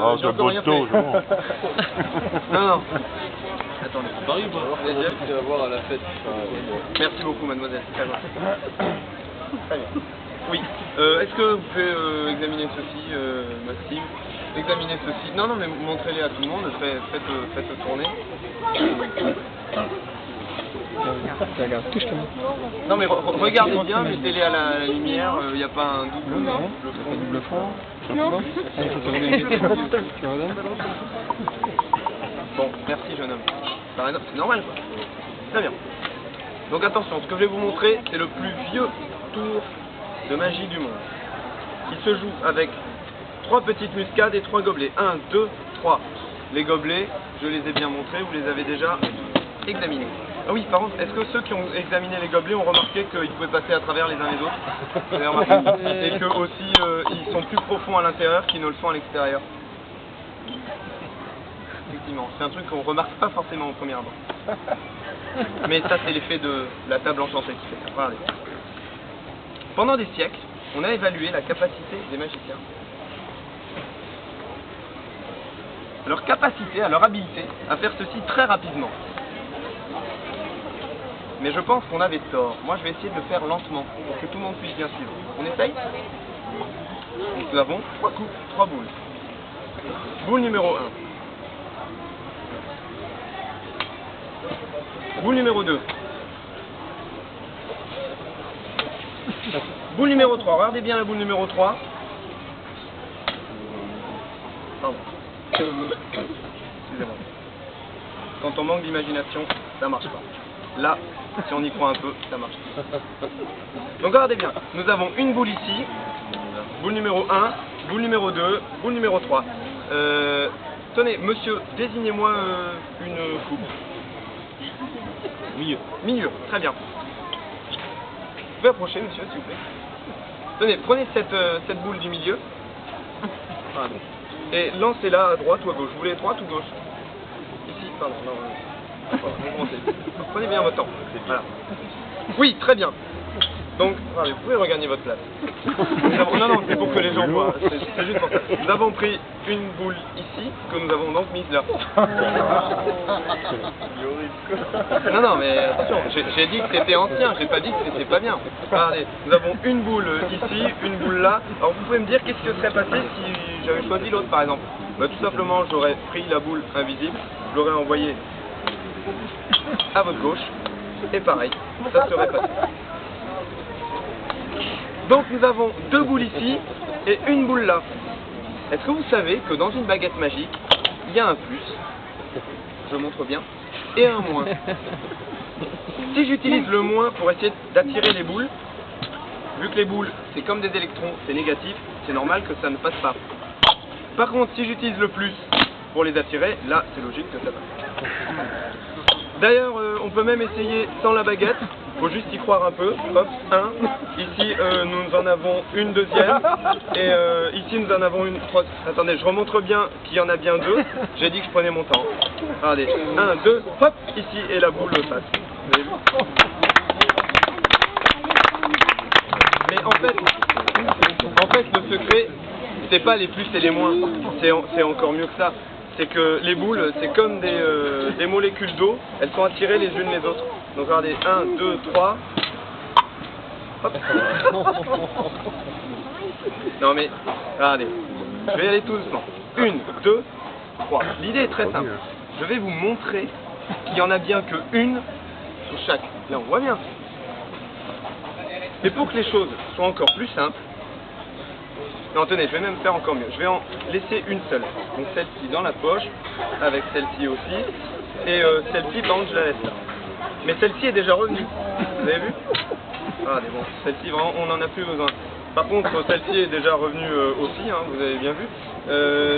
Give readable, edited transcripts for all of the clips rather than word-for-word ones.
Oh, j'ai encore rien fait. Non, non. Attendez. Paris ou pas? Tu vas voir à la fête. Merci beaucoup, mademoiselle. Très bien. Très bien. Oui. Est-ce que vous pouvez examiner ceci, Maxime? Examiner ceci. Non, non, mais montrez-les à tout le monde. Faites tourner. Non, mais regardez bien, mettez-les à la lumière. Il n'y a pas un double fond. Non. Bon, merci, jeune homme. C'est normal, quoi. Très bien. Donc attention, ce que je vais vous montrer, c'est le plus vieux tour de magie du monde. Il se joue avec 3 petites muscades et 3 gobelets. 1, 2, 3. Les gobelets, je les ai bien montrés, vous les avez déjà examinés. Ah oui, par contre, est-ce que ceux qui ont examiné les gobelets ont remarqué qu'ils pouvaient passer à travers les uns les autres? Vous avez remarqué? Et que aussi, ils sont plus profonds à l'intérieur qu'ils ne le sont à l'extérieur. Effectivement, c'est un truc qu'on remarque pas forcément au premier abord. Mais ça, c'est l'effet de la table enchantée qui fait ça. Regardez. Pendant des siècles, on a évalué la capacité des magiciens, leur capacité, à leur habileté à faire ceci très rapidement. Mais je pense qu'on avait tort. Moi, je vais essayer de le faire lentement pour que tout le monde puisse bien suivre. On essaye? Donc, nous avons 3 coups, 3 boules. Boule numéro 1. Boule numéro 2. Boule numéro 3. Regardez bien la boule numéro 3. Pardon. Excusez-moi. Quand on manque d'imagination, ça marche pas. Là, si on y croit un peu, ça marche. Donc regardez bien. Nous avons une boule ici. Boule numéro 1. Boule numéro 2. Boule numéro 3. Tenez, monsieur, désignez-moi une coupe. Milieu. Milieu, très bien. Vous pouvez approcher, monsieur, s'il vous plaît. Tenez, prenez cette boule du milieu. Pardon. Et lancez-la à droite ou à gauche. Vous voulez droite ou gauche? Ici, pardon. Non, prenez bien votre temps. Voilà. Oui, très bien. Donc, vous pouvez regagner votre place. Non, non, c'est pour que les gens voient. C'est juste pour ça. Nous avons pris une boule ici, que nous avons donc mise là. Non, non, mais attention, j'ai dit que c'était ancien, j'ai pas dit que c'était pas bien. Regardez, nous avons une boule ici, une boule là. Alors vous pouvez me dire qu'est-ce qui serait passé si j'avais choisi l'autre par exemple? Bah, tout simplement, j'aurais pris la boule invisible, je l'aurais envoyée à votre gauche, et pareil, ça serait passé. Donc nous avons 2 boules ici et une boule là. Est-ce que vous savez que dans une baguette magique, il y a un plus, je montre bien, et un moins. Si j'utilise le moins pour essayer d'attirer les boules, vu que les boules c'est comme des électrons, c'est négatif, c'est normal que ça ne passe pas. Par contre, si j'utilise le plus pour les attirer, là c'est logique que ça passe. D'ailleurs, on peut même essayer sans la baguette, faut juste y croire un peu. Hop, 1. Ici, nous en avons une deuxième. Et ici, nous en avons une troisième. Attendez, je remontre bien qu'il y en a bien 2. J'ai dit que je prenais mon temps. Regardez, 1, 2, hop, ici, et la boule passe. Vous avez vu? Mais en fait, le secret, c'est pas les plus et les moins. C'est encore mieux que ça. C'est que les boules, c'est comme des molécules d'eau, elles sont attirées les unes les autres. Donc regardez, 1, 2, 3. Hop. Non mais, regardez, je vais y aller tout doucement. 1, 2, 3. L'idée est très simple. Je vais vous montrer qu'il n'y en a bien que une sur chaque. Là on voit bien. Et pour que les choses soient encore plus simples, non, tenez, je vais même faire encore mieux. Je vais en laisser une seule. Donc celle-ci dans la poche, avec celle-ci aussi. Et celle-ci, par contre, je la laisse là. Mais celle-ci est déjà revenue. Vous avez vu? Ah, mais bon, celle-ci, vraiment, on n'en a plus besoin. Par contre, celle-ci est déjà revenue aussi, hein, vous avez bien vu.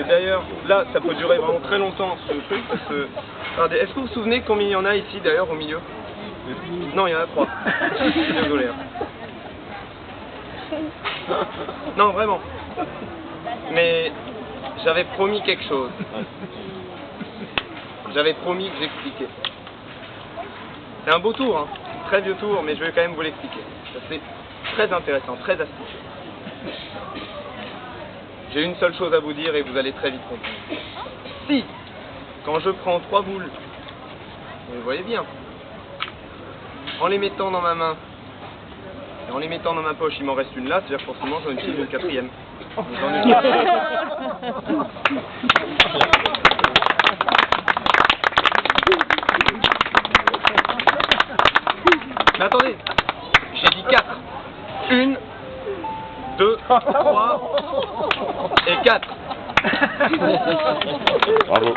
D'ailleurs, là, ça peut durer vraiment très longtemps, ce truc. Parce que... Regardez, est-ce que vous vous souvenez combien il y en a ici, d'ailleurs, au milieu? Non, il y en a 3. Je suis désolé. Hein. Non, vraiment. Mais j'avais promis quelque chose. J'avais promis que j'expliquais. C'est un beau tour, hein. Très vieux tour, mais je vais quand même vous l'expliquer. C'est très intéressant, très astucieux. J'ai une seule chose à vous dire et vous allez très vite comprendre. Si, quand je prends 3 boules, vous les voyez bien, en les mettant dans ma main, et en les mettant dans ma poche, il m'en reste une là, c'est-à-dire que forcément j'en utilise une quatrième. Donc, j'en utilise. Mais attendez, j'ai dit 4. 1, 2, 3 et 4. Bravo.